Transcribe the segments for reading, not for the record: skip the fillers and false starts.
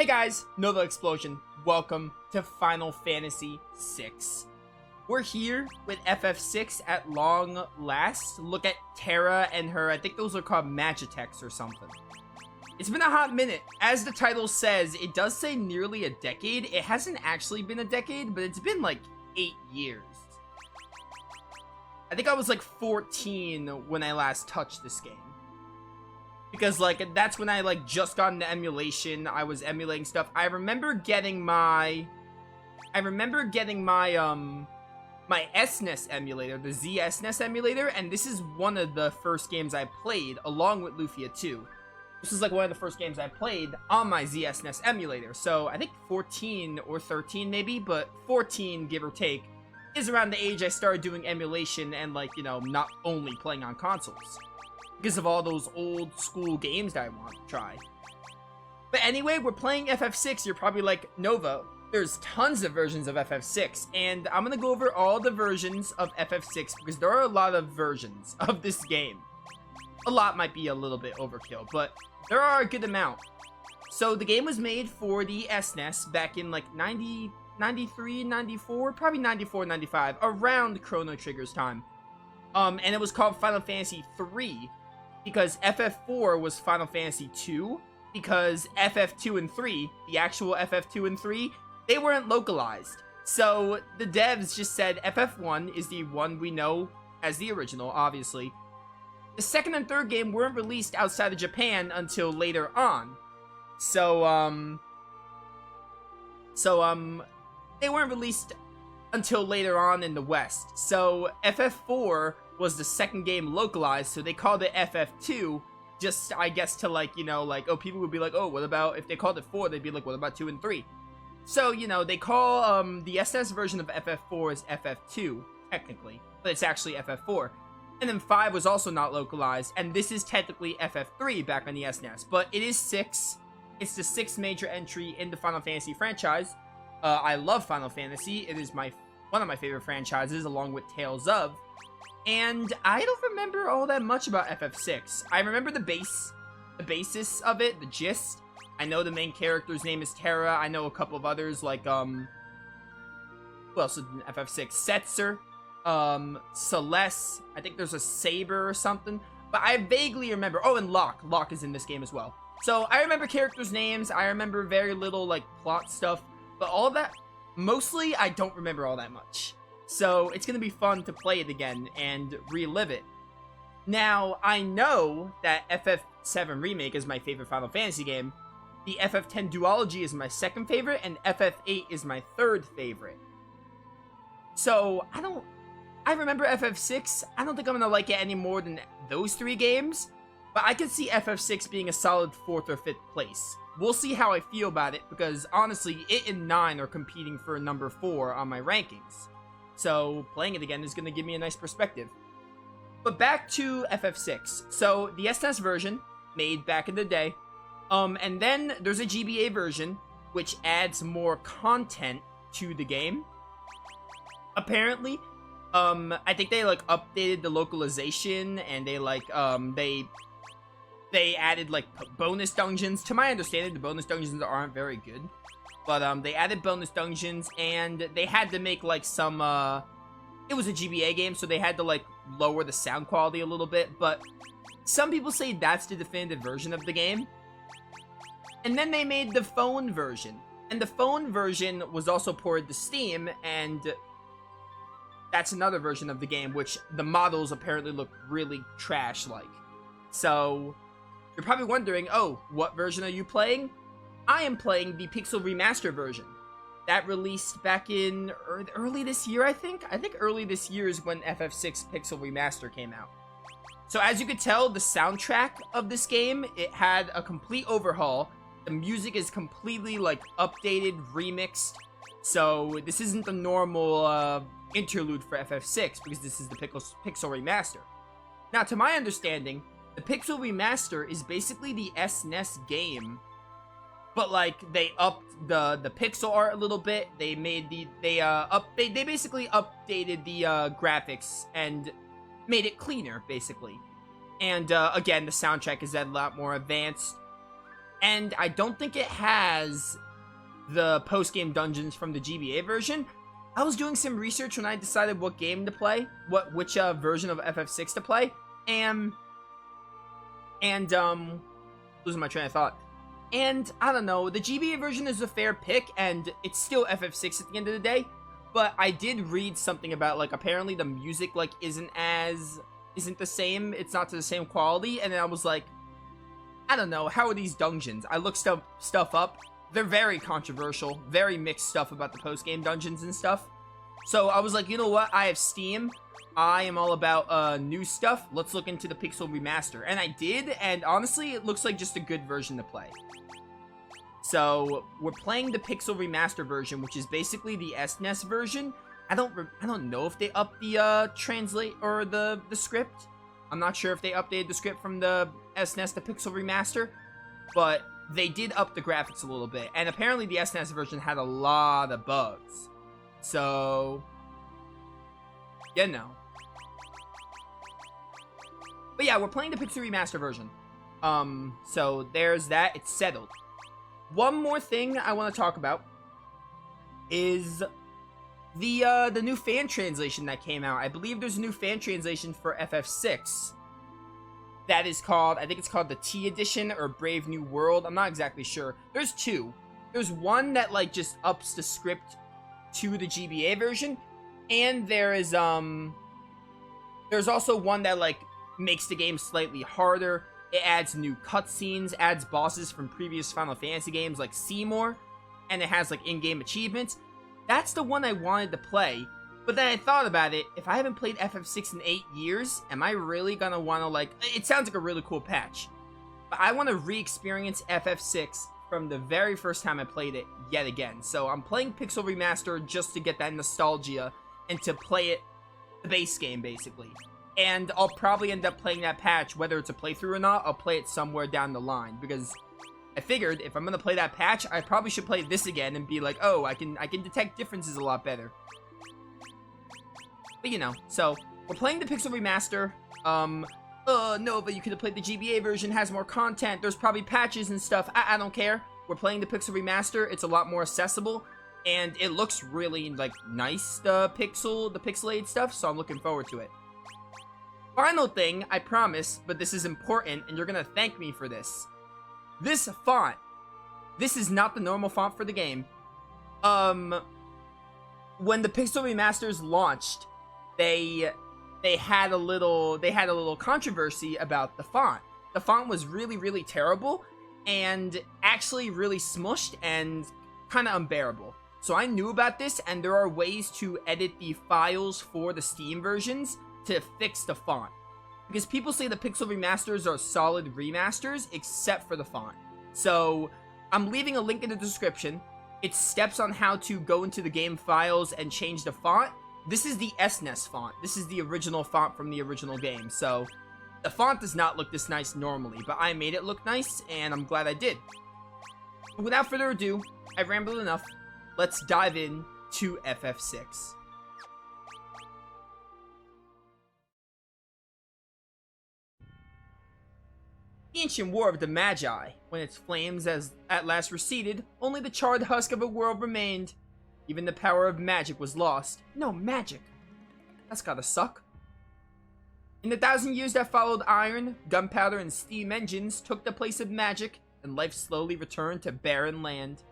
Hey guys, Novaexplosion. Welcome to Final Fantasy VI. We're here with FF6 at long last. Look at Terra and her, I think those are called Magitex or something. It's been a hot minute. As the title says, it does say nearly a decade. It hasn't actually been a decade, but it's been like 8 years. I think I was like 14 when I last touched this game. Because, like, that's when I, like, just got into emulation. I was emulating stuff. I remember getting my my SNES emulator, the ZSNES emulator, and this is one of the first games I played, along with Lufia 2. This is, like, one of the first games I played on my ZSNES emulator. So, I think 14 or 13, maybe, but 14, give or take, is around the age I started doing emulation and, like, you know, not only playing on consoles. Because of all those old school games that I want to try. But anyway, we're playing FF6. You're probably like, Nova, there's tons of versions of FF6. And I'm going to go over all the versions of FF6 because there are a lot of versions of this game. A lot might be a little bit overkill, but there are a good amount. So the game was made for the SNES back in like 90, 93, 94, probably 94, 95, around Chrono Trigger's time. And it was called Final Fantasy 3. Because FF4 was Final Fantasy 2, because FF2 and 3, the actual FF2 and 3, they weren't localized. So the devs just said FF1 is the one we know as the original, obviously. The second and third game weren't released outside of Japan until later on. So, they weren't released until later on in the West. So FF4 was the second game localized, so they called it FF2, just, I guess, to, like, you know, like, oh, people would be like, oh, what about, if they called it 4, they'd be like, what about 2 and 3? So, you know, they call, the SNES version of FF4 is FF2, technically, but it's actually FF4. And then 5 was also not localized, and this is technically FF3 back on the SNES, but it is 6. It's the 6th major entry in the Final Fantasy franchise. I love Final Fantasy. It is one of my favorite franchises, along with Tales of. And I don't remember all that much about FF6. I remember the basis of it, the gist. I know the main character's name is Terra. I know a couple of others, like, who else is in FF6? Setzer, Celeste. I think there's a Saber or something. But I vaguely remember. Oh, and Locke. Locke is in this game as well. So I remember characters' names. I remember very little, like, plot stuff. But all that, mostly, I don't remember all that much. So it's going to be fun to play it again and relive it. Now, I know that FF7 Remake is my favorite Final Fantasy game. The FF10 Duology is my second favorite, and FF8 is my third favorite. So, I remember FF6. I don't think I'm going to like it any more than those 3 games. But I could see FF6 being a solid 4th or 5th place. We'll see how I feel about it, because honestly, it and 9 are competing for number 4 on my rankings. So, playing it again is going to give me a nice perspective. But back to FF6. So, the SNES version, made back in the day. And then there's a GBA version, which adds more content to the game. Apparently, I think they, like, updated the localization, and they, like, they added, like, bonus dungeons. To my understanding, the bonus dungeons aren't very good. But, they added bonus dungeons, and they had to make, like, some, it was a GBA game, so they had to, like, lower the sound quality a little bit, but some people say that's the definitive version of the game. And then they made the phone version, and the phone version was also ported to Steam, and that's another version of the game, which the models apparently look really trash-like. So, you're probably wondering, oh, what version are you playing? I am playing the Pixel Remaster version. That released back in early this year, I think? I think early this year is when FF6 Pixel Remaster came out. So as you could tell, the soundtrack of this game, it had a complete overhaul. The music is completely, like, updated, remixed. So this isn't the normal interlude for FF6, because this is the Pixel Remaster. Now, to my understanding, the Pixel Remaster is basically the SNES game, but, like, they upped the pixel art a little bit. They made they basically updated the graphics and made it cleaner, basically. And again, the soundtrack is a lot more advanced. And I don't think it has the post-game dungeons from the GBA version. I was doing some research when I decided what game to play, which version of FF6 to play, and losing my train of thought. And I don't know, the GBA version is a fair pick, and it's still FF6 at the end of the day. But I did read something about, like, apparently the music, like, isn't the same. It's not to the same quality. And then I was like, I don't know, how are these dungeons? I looked stuff up. They're very controversial, very mixed stuff about the post-game dungeons and stuff. So I was like, you know what? I have Steam. I am all about new stuff. Let's look into the Pixel Remaster. And I did, and honestly, it looks like just a good version to play. So we're playing the Pixel Remaster version, which is basically the SNES version. I don't know if they upped the translate or the script. I'm not sure if they updated the script from the SNES to Pixel Remaster, but they did up the graphics a little bit. And apparently the SNES version had a lot of bugs. So, you know. But yeah, we're playing the Pixel Remaster version. So there's that. It's settled. One more thing I want to talk about is the new fan translation that came out. I believe there's a new fan translation for FF6 that is called, I think it's called the T Edition or Brave New World. I'm not exactly sure. There's two. There's one that, like, just ups the script to the GBA version, and there's also one that, like, makes the game slightly harder. It adds new cutscenes, adds bosses from previous Final Fantasy games like Seymour, and it has, like, in-game achievements. That's the one I wanted to play, but then I thought about it. If I haven't played FF6 in 8 years, am I really gonna want to, like... It sounds like a really cool patch, but I want to re-experience FF6 from the very first time I played it yet again. So I'm playing Pixel Remaster just to get that nostalgia and to play it, the base game, basically. And I'll probably end up playing that patch, whether it's a playthrough or not. I'll play it somewhere down the line, because I figured if I'm gonna play that patch, I probably should play this again and be like, oh, I can detect differences a lot better. But you know, so we're playing the Pixel Remaster. Nova, you could have played the GBA version, has more content. There's probably patches and stuff. I don't care. We're playing the Pixel Remaster. It's a lot more accessible, and it looks really, like, nice, the pixelated stuff, so I'm looking forward to it. Final thing, I promise, but this is important, and you're gonna thank me for this. This font. This is not the normal font for the game. When the Pixel Remasters launched, they had a little controversy about the font. The font was really, really terrible, and actually really smushed and kind of unbearable. So I knew about this, and there are ways to edit the files for the Steam versions to fix the font. Because people say the Pixel Remasters are solid remasters, except for the font. So I'm leaving a link in the description. It's steps on how to go into the game files and change the font. This is the SNES font. This is the original font from the original game. So the font does not look this nice normally, but I made it look nice, and I'm glad I did. But without further ado, I've rambled enough. Let's dive in to FF6. The ancient war of the Magi, when its flames at last receded, only the charred husk of a world remained. Even the power of magic was lost. No magic. That's gotta suck. In the 1,000 years that followed, iron, gunpowder, and steam engines took the place of magic, and life slowly returned to barren land.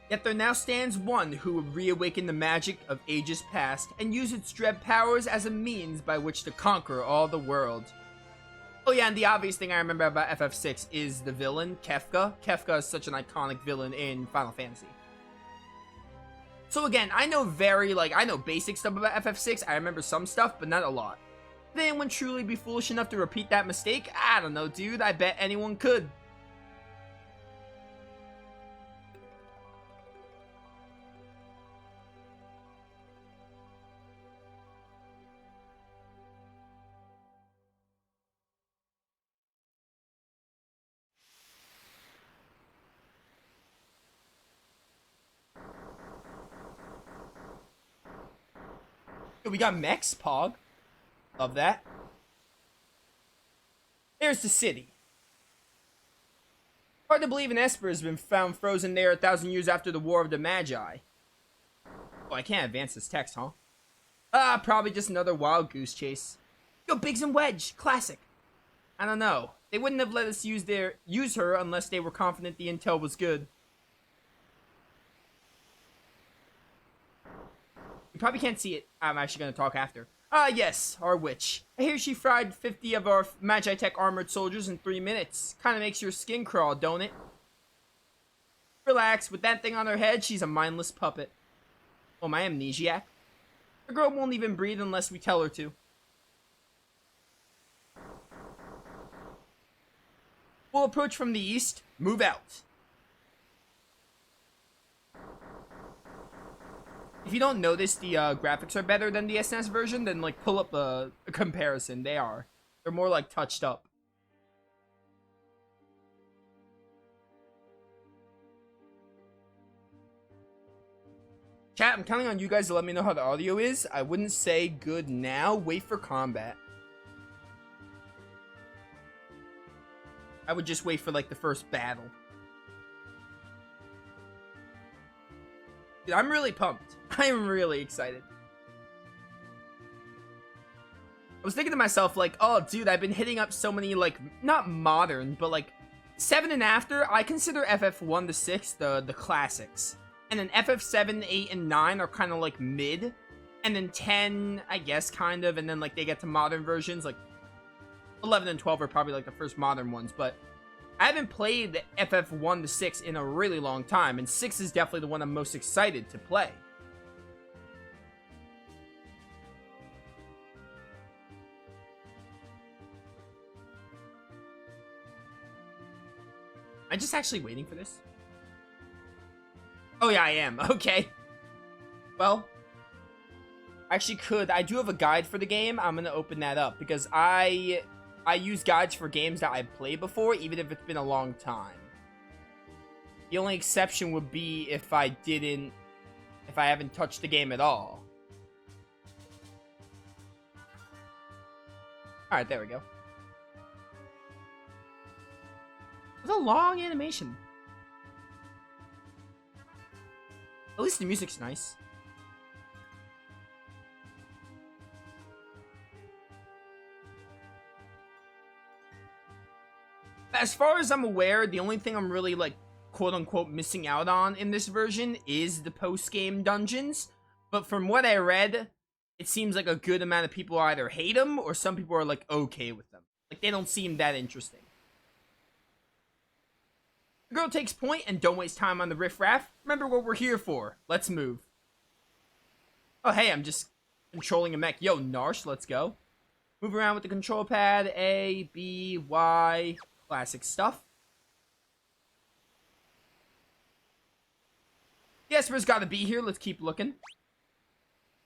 Yet there now stands one who will reawaken the magic of ages past and use its dread powers as a means by which to conquer all the world. Oh yeah, and the obvious thing I remember about FF6 is the villain, Kefka. Kefka is such an iconic villain in Final Fantasy. So again, I know basic stuff about FF6. I remember some stuff, but not a lot. Did anyone truly be foolish enough to repeat that mistake? I don't know, dude. I bet anyone could. We got mechs, Pog. Love that. There's the city. Hard to believe an Esper has been found frozen there 1,000 years after the War of the Magi. Oh, I can't advance this text, huh? Probably just another wild goose chase. Yo, Biggs and Wedge, classic. I don't know. They wouldn't have let us use her unless they were confident the intel was good. You probably can't see it. I'm actually going to talk after. Yes, our witch. I hear she fried 50 of our Magi Tech armored soldiers in 3 minutes. Kinda makes your skin crawl, don't it? Relax, with that thing on her head, she's a mindless puppet. Oh, my amnesiac? The girl won't even breathe unless we tell her to. We'll approach from the east, move out. If you don't notice the graphics are better than the SNES version, then like pull up a comparison. They are. They're more like touched up. Chat, I'm counting on you guys to let me know how the audio is. I wouldn't say good now. Wait for combat. I would just wait for like the first battle. Dude, I'm really pumped. I am really excited. I was thinking to myself, like, oh, dude, I've been hitting up so many, like, not modern, but, like, 7 and after, I consider FF1 to 6 the classics. And then FF7, 8, and 9 are kind of, like, mid. And then 10, I guess, kind of, and then, like, they get to modern versions, like, 11 and 12 are probably, like, the first modern ones, but I haven't played FF1 to 6 in a really long time, and 6 is definitely the one I'm most excited to play. I'm just actually waiting for this. Oh yeah, I am. Okay. Well, actually I do have a guide for the game. I'm gonna open that up because I use guides for games that I've played before, even if it's been a long time. The only exception would be if I haven't touched the game at all. Alright, there we go. It was a long animation. At least the music's nice. As far as I'm aware, the only thing I'm really, like, quote-unquote missing out on in this version is the post-game dungeons. But from what I read, it seems like a good amount of people either hate them or some people are, like, okay with them. Like, they don't seem that interesting. The girl takes point and don't waste time on the riffraff. Remember what we're here for. Let's move. Oh, hey, I'm just controlling a mech. Yo, Narsh, let's go. Move around with the control pad. A, B, Y. Classic stuff. The Esper's gotta be here. Let's keep looking.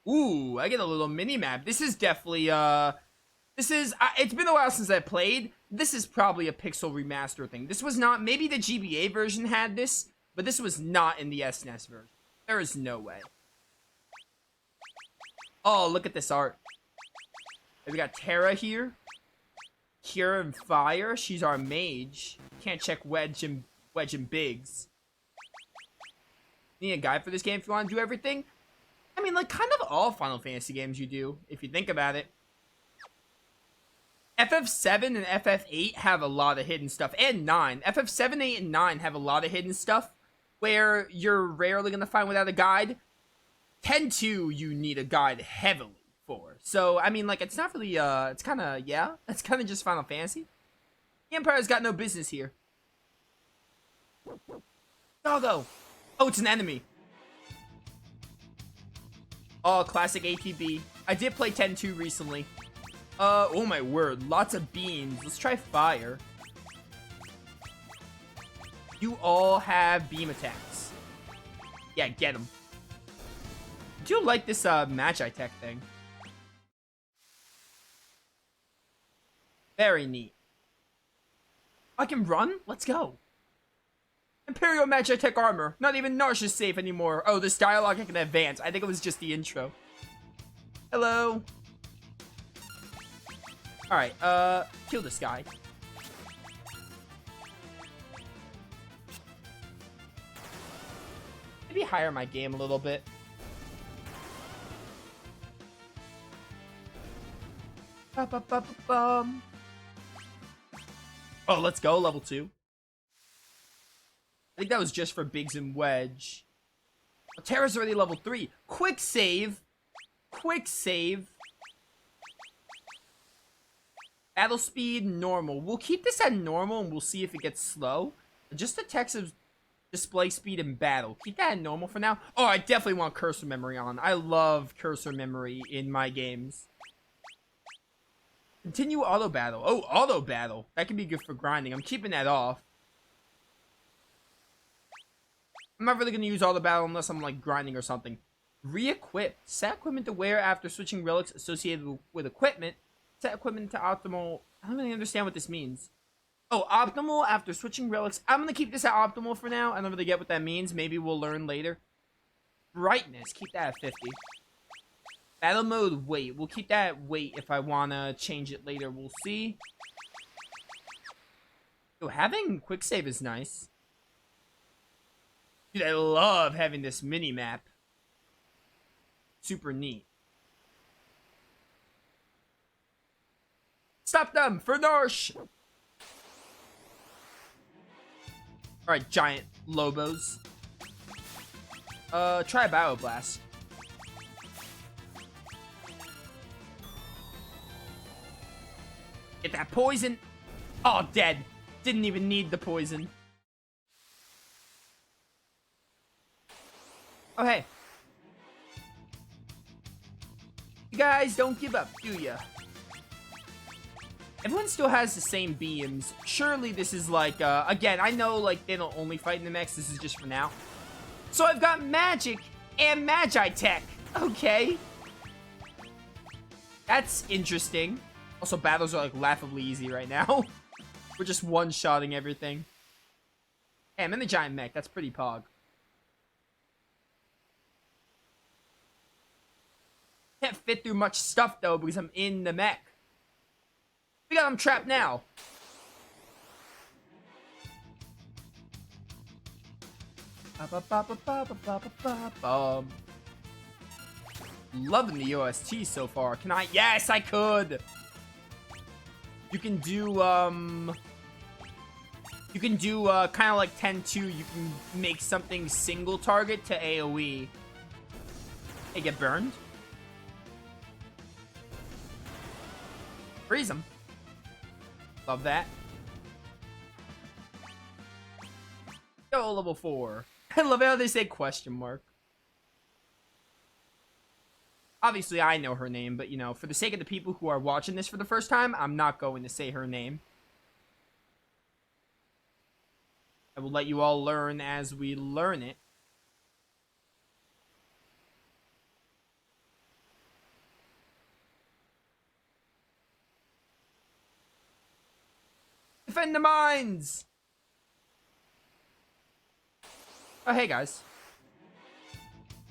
Ooh, I get a little mini-map. This is definitely, it's been a while since I played. This is probably a pixel remaster thing. This was not, maybe the GBA version had this, but this was not in the SNES version. There is no way. Oh, look at this art. We got Terra here. Cure and Fire. She's our mage. Can't check Wedge and Biggs. Need a guide for this game if you want to do everything? I mean, like, kind of all Final Fantasy games you do, if you think about it. FF7 and FF8 have a lot of hidden stuff, and 9. FF7, 8, and 9 have a lot of hidden stuff where you're rarely going to find without a guide. 10-2, you need a guide heavily for. So, I mean, like, it's not really, it's kind of, yeah, it's kind of just Final Fantasy. The Empire's got no business here. Doggo! Oh, it's an enemy. Oh, classic ATB. I did play 10-2 recently. Oh my word, lots of beams. Let's try fire. You all have beam attacks. Yeah, get them. I do like this Magi Tech thing. Very neat. I can run? Let's go. Imperial Magi Tech armor. Not even Narsh is safe anymore. Oh, this dialogue I can advance. I think it was just the intro. Hello. Alright, kill this guy. Maybe higher my game a little bit. Ba-ba-ba-ba-bum. Oh, let's go, level 2. I think that was just for Biggs and Wedge. Oh, Terra's already level 3. Quick save. Quick save. Battle speed, normal. We'll keep this at normal and we'll see if it gets slow. Just the text of display speed and battle. Keep that at normal for now. Oh, I definitely want cursor memory on. I love cursor memory in my games. Continue auto battle. Oh, auto battle. That can be good for grinding. I'm keeping that off. I'm not really going to use auto battle unless I'm like grinding or something. Re-equip. Set equipment to wear after switching relics associated with equipment. Set equipment to optimal. I don't really understand what this means. Oh, optimal after switching relics. I'm going to keep this at optimal for now. I don't really get what that means. Maybe we'll learn later. Brightness. Keep that at 50. Battle mode, wait. We'll keep that at wait if I want to change it later. We'll see. Oh, having quick save is nice. Dude, I love having this mini-map. Super neat. Stop them! For Narsh! Alright, giant Lobos. Try a Bio Blast. Get that poison. Oh, dead. Didn't even need the poison. Oh, hey. You guys don't give up, do ya? Everyone still has the same beams. Surely this is like, again, I know like they don't only fight in the mechs. This is just for now. So I've got magic and Magi tech. Okay. That's interesting. Also, battles are like laughably easy right now. We're just one-shotting everything. Hey, I'm in the giant mech. That's pretty pog. Can't fit through much stuff though because I'm in the mech. We got him trapped now. Loving the OST so far. Can I? Yes, I could. You can do kind of like 10-2. You can make something single target to AoE. They get burned. Freeze them. Love that. Go level 4. I love how they say question mark. Obviously, I know her name, but, you know, for the sake of the people who are watching this for the first time, I'm not going to say her name. I will let you all learn as we learn it. Defend the mines! Oh, hey, guys.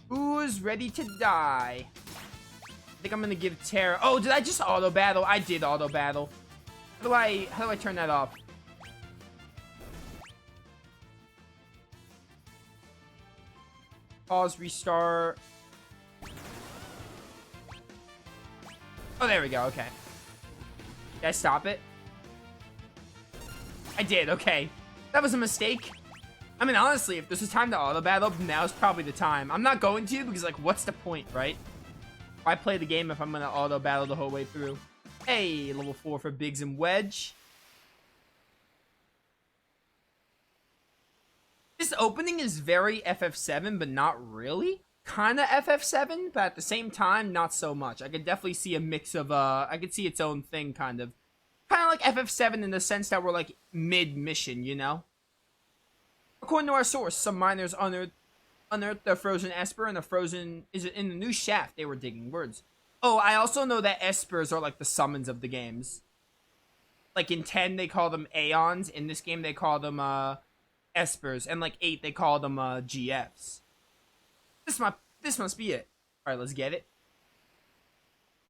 Who's ready to die? I think I'm gonna give Terra. Oh, did I just auto battle? I did auto battle. How do I turn that off? Pause, restart. Oh, there we go. Okay. Did I stop it? I did. Okay. That was a mistake. I mean, honestly, if this is time to auto battle, now's probably the time. I'm not going to because, like, what's the point, right? Why play the game if I'm gonna auto battle the whole way through? Hey, level 4 for Biggs and Wedge. This opening is very FF7, but not really. Kinda FF7, but at the same time, not so much. I could definitely see a mix of, I could see its own thing, kind of. Kinda like FF7 in the sense that we're, like, mid-mission, you know? According to our source, some miners unearthed the frozen Esper and the frozen... Is it in the new shaft they were digging? Words. Oh, I also know that Espers are like the summons of the games. Like in 10, they call them Aeons. In this game, they call them Espers. And like 8, they call them GFs. This must be it. Alright, let's get it.